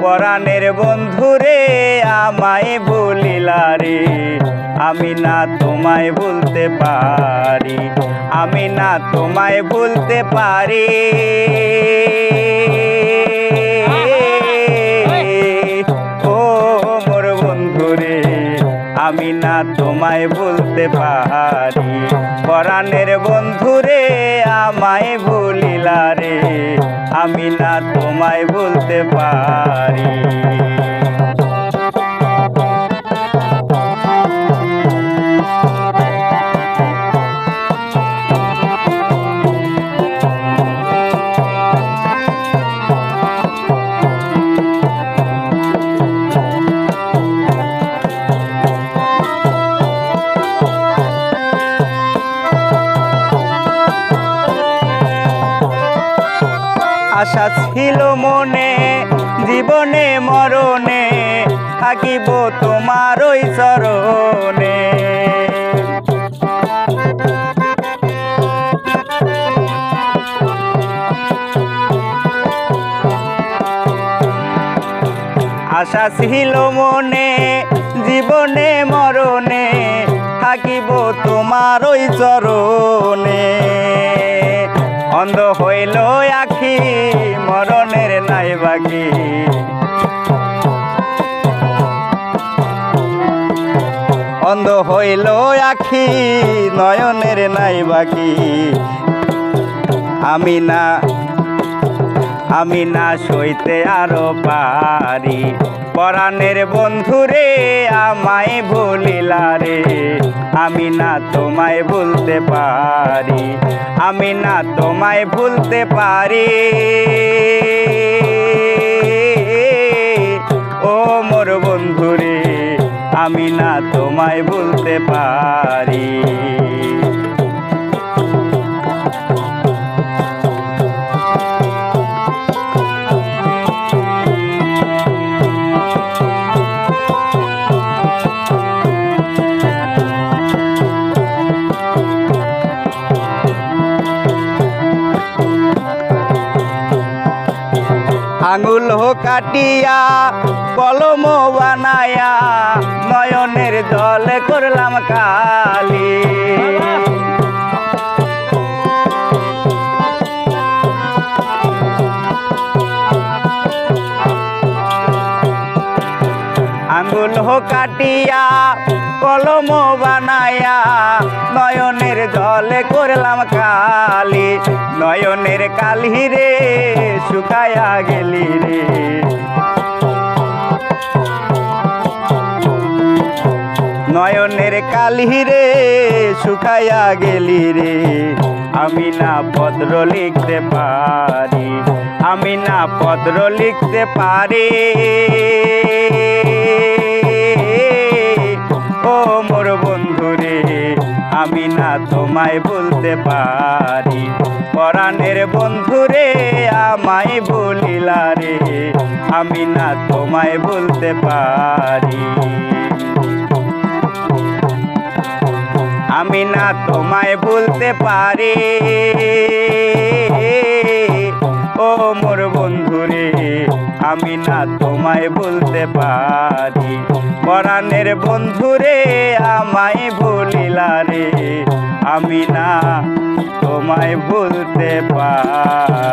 পরাণের বন্ধুরে আমায় ভুলিলা রে। আমি না তোমায় ভুলতে পারি, আমি না তোমায় ভুলতে পারি। ও মোর বন্ধুরে আমি না তোমায় ভুলতে পারি। পরাণের বন্ধুরে আমায় ভুলিলা রে। আমি না তোমায় ভুলতে পারি। আশা ছিল মনে জীবনে মরণে থাকিব তোমার ওই চরণে। আশা ছিল মনে জীবনে মরণে থাকিব তোমার ওই চরণে। অন্ধ হইল আখি মরণের নাই বাকি, অন্ধ হইল আখি নয়নের নাই বাকি। আমি না সইতে আরো পারি। পরাণের বন্ধুরে আমায় ভুলিলা রে। আমি না তোমায় ভুলতে পারি, আমি না তোমায় ভুলতে পারি। ও মোর বন্ধুরে আমি না তোমায় ভুলতে পারি। আঙুল কাটিয়া কলম বানায়া নয়নের জলে করলাম কালি। আঙুল কাটিয়া কলম বানায়া নয়নের জলে করলাম কালি। নয়নের কালি রে শুকায়া গেলি রে। নয়নের কালি রে শুকায়া গেলি রে। আমি না পত্র লিখতে পারি, আমি না পত্র লিখতে পারি। ও মোর বন্ধুরে আমি না তোমায় ভুলতে পারি। পরাণের বন্ধুরে আমায় ভুলিলা রে। আমি না তোমায় ভুলতে পারি, আমি না তোমায় ভুলতে পারি। ও মোর বন্ধুরে আমি না তোমায় ভুলতে পারি। পরাণের বন্ধুরে আমায় ভুলিলা রে। আমি না তোমায় ভুলতে পারি।